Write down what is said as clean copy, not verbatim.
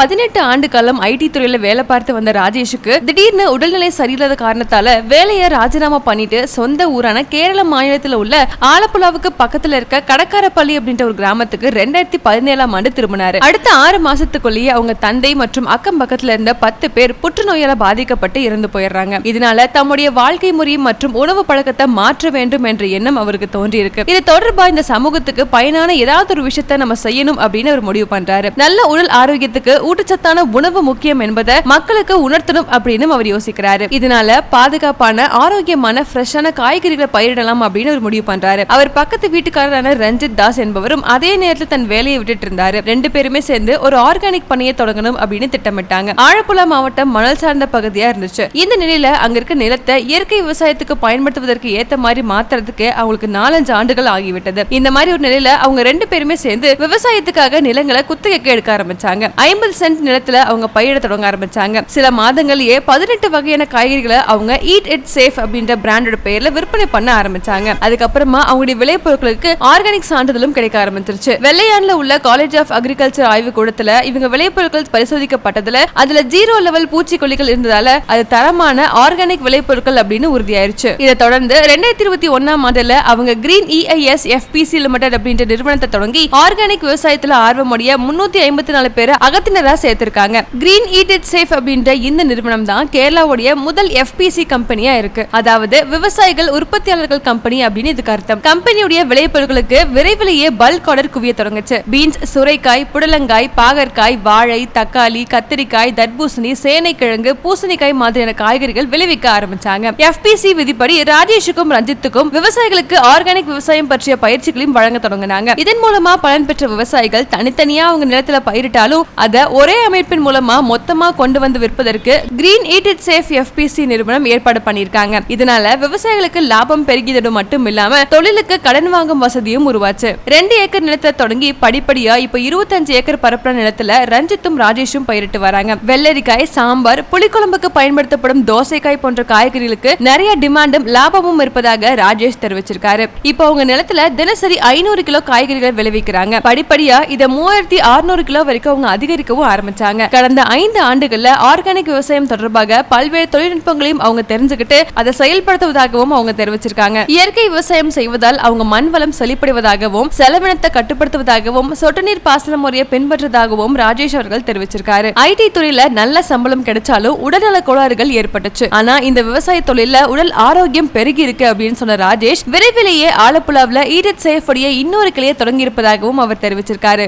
18 ஆண்டு காலம் ஐடி துறையில வேலை பார்த்து வந்த ராஜேஷுக்கு திடீர்னு உடல்நிலை சரியில்லாத காரணத்தால வேலையை ராஜினாமா பண்ணிட்டு சொந்த ஊரான கேரள மாநிலத்தில் உள்ள ஆலப்புழாவுக்கு பக்கத்துல இருக்க கடக்காரப்பள்ளி அப்படின்ற ஒரு கிராமத்துக்கு 2017 ஆண்டு திரும்பினாரு. அடுத்த 6 மாசத்துக்குள்ளேயே அவங்க தந்தை மற்றும் அக்கம் பக்கத்துல இருந்த 10 பேர் புற்றுநோயால பாதிக்கப்பட்டு இறந்து போயிடுறாங்க. இதனால தம்முடைய வாழ்க்கை முறை மற்றும் உணவு பழக்கத்தை மாற்ற வேண்டும் என்ற எண்ணம் அவருக்கு தோன்றி இருக்கு. இது தொடர்பா இந்த சமூகத்துக்கு பயனான ஏதாவது ஒரு விஷயத்த நம்ம செய்யணும் அப்படின்னு அவர் முடிவு பண்றாரு. நல்ல உடல் ஆரோக்கியத்துக்கு ஊட்டச்சத்தான உணவு முக்கியம் என்பதை மக்களுக்கு உணர்த்தணும் அப்படின்னு அவர் யோசிக்கிறாரு. இதனால பாதுகாப்பான ஆரோக்கியமான ஃப்ரெஷ்ஷான காய்கறிகளை பயிரிடலாம் அப்படின்னு ஒரு முடிவு பண்றாரு. அவர் பக்கத்து வீட்டுக்காரரான ரஞ்சித் தாஸ் என்பவரும் அதே நேரத்தில் தன் வேலையை விட்டுட்டு இருந்தாரு. 2 பேருமே சேர்ந்து ஒரு ஆர்கானிக் பண்ணையை தொடங்கணும் அப்படின்னு திட்டமிட்டாங்க. ஆலப்புழா மாவட்டம் மணல் சார்ந்த பகுதியா இருந்துச்சு. இந்த நிலையில அங்க இருக்க நிலத்தை இயற்கை விவசாயத்துக்கு பயன்படுத்துவதற்கு ஏத்த மாதிரி மாத்துறதுக்கு அவங்களுக்கு 4-5 ஆண்டுகள் ஆகிவிட்டது. இந்த மாதிரி ஒரு நிலையில அவங்க 2 பேருமே சேர்ந்து விவசாயத்துக்காக நிலங்களை குத்தகைக்கு எடுக்க ஆரம்பிச்சாங்க. 50 சென்ட் நிலத்துல அவங்க பயிர தொடங்க ஆரம்பிச்சாங்க. சில மாதங்களையே 18 வகையான காய்கறிகளை அவங்க ஈட் இட் சேஃப் அப்படின்ற பிராண்டோட பெயர்ல விற்பனை பண்ண ஆரம்பிச்சாங்க. அதுக்கப்புறமா அவங்களுடைய விளைபொருட்களுக்கு ஆர்கானிக் சான்றிதழும் கிடைக்க ஆரம்பிச்சிருச்சு. வெள்ளையான்ல உள்ள காலேஜ் ஆஃப் அக்ரிகல்ச்சர் ஆய்வு கூடத்துல இவங்க விளைபொருட்கள் பரிசோதிக்கப்பட்டதுல அதுல 0 லெவல் பூச்சிக்கொல்லிகள் இருந்ததால அது தரமான ஆர்கானிக் விளைபொருட்கள் அப்படின்னு உறுதியாயிருச்சு. இதை தொடர்ந்து 2021 ஆண்டுல அவங்க கிரீன் EIS FPC லிமிடெட் அப்படின்ற நிறுவனத்தை தொடங்கி ஆர்கானிக் விவசாயத்துல ஆர்வமுடைய 354 பேரை அகத்தினரா சேர்த்திருக்காங்க. கிரீன் ஈட் இட் சேஃப் அப்படின்ற இந்த நிறுவனம் தான் கேரளாவுடைய முதல் FPC கம்பெனியா இருக்கு. அதாவது விவசாயிகள் உற்பத்தியாளர்கள் கம்பெனி அப்படின்னு இதுக்கு அர்த்தம். கம்பெனியுடைய விளைபொருட்களுக்கு விரைவிலேயே பல்க் ஆர்டர் குவிய தொடங்குச்சு. பீன்ஸ், சுரைக்காய், புடலங்காய், பாகற்காய், வாழை, தக்காளி, கத்திரிக்காய், தர்பூசணி, சேனைக்கிழங்கு, பூசணிக்காய் மாதிரியான காய்கறிகள் விளைவிக்க ஆரம்பிச்சாங்க. FPC விதிப்படி ராஜேஷுக்கும் ரஞ்சித்துக்கும் விவசாயிகளுக்கு ஆர்கானிக் விவசாயம் பற்றிய பயிற்சிகளையும் வழங்க தொடங்கினாங்க. இதன் மூலமா பலன் பெற்ற விவசாயிகள் தனித்தனியா அவங்க நிலத்துல பயிரிட்டாலும் அதை ஒரே அமைப்பின் மூலமா மொத்தமா கொண்டு வந்து விற்பதற்கு green eat it safe FPC நிறுவனம் ஏற்பாடு பண்ணிருக்காங்க. இதனால விவசாயிகளுக்கு லாபம் பெருகியது மட்டும் இல்லாம தொழிலுக்கு கடன் வாங்கும் வசதியும் உருவாச்சு. 2 ஏக்கர் நிலத்தை தொடங்கி படிப்படியா இப்ப 25 ஏக்கர் பரப்பள நிலத்துல ரஞ்சித்தும் ராஜேஷும் பயிரிட்டு வராங்க. வெள்ளரிக்காய், சாம்பார், புளிக்குழம்புக்கு பயன்படுத்தப்படும் தோசைக்காய் போன்ற காய்கறிகளுக்கு நிறைய டிமாண்டும் லாபமும் இருப்பதாக ராஜேஷ் தெரிவிச்சிருக்காரு. இப்ப அவங்க நிலத்துல தினசரி 500 கிலோ காய்கறிகள் விளைவிக்கிறாங்க. படிப்படியா இதை 3600 கிலோ வரைக்கும் அவங்க அதிகரிக்கவும் ஆரம்பிச்சாங்க. கடந்த 5 ஆண்டுகள்ல ஆர்கானிக் விவசாயம் தொடர்பாக பல்வேறு தொழில்நுட்பங்களையும் அவங்க தெரிஞ்சுக்கிட்டு அதை செயல்படுத்துவதாகவும் அவங்க தெரிவிச்சிருக்காங்க. இயற்கை விவசாயம் செய்வதால் அவங்க மண் வளம் செழிப்படைவதாகவும் செலவினத்தை கட்டுப்படுத்துவதாகவும் சொட்டு நீர் பாசன முறையை பின்பற்றதாகவும் ராஜேஷ் அவர்கள் தெரிவிச்சிருக்காரு. ஐடி துறையில நல்ல சம்பளம் கிடைச்சாலும் உடல்நல கோளாறுகள் ஏற்பட்டுச்சு. ஆனா இந்த விவசாய தொழில உடல் ஆரோக்கியம் பெருகி இருக்கு அப்படின்னு சொன்ன ராஜேஷ் விரைவிலேயே ஆலப்புழாவில் ஈட் இட் சேஃப் உடைய இன்னொரு கிளையை தொடங்கி இருப்பதாகவும் அவர் தெரிவிச்சிருக்காரு.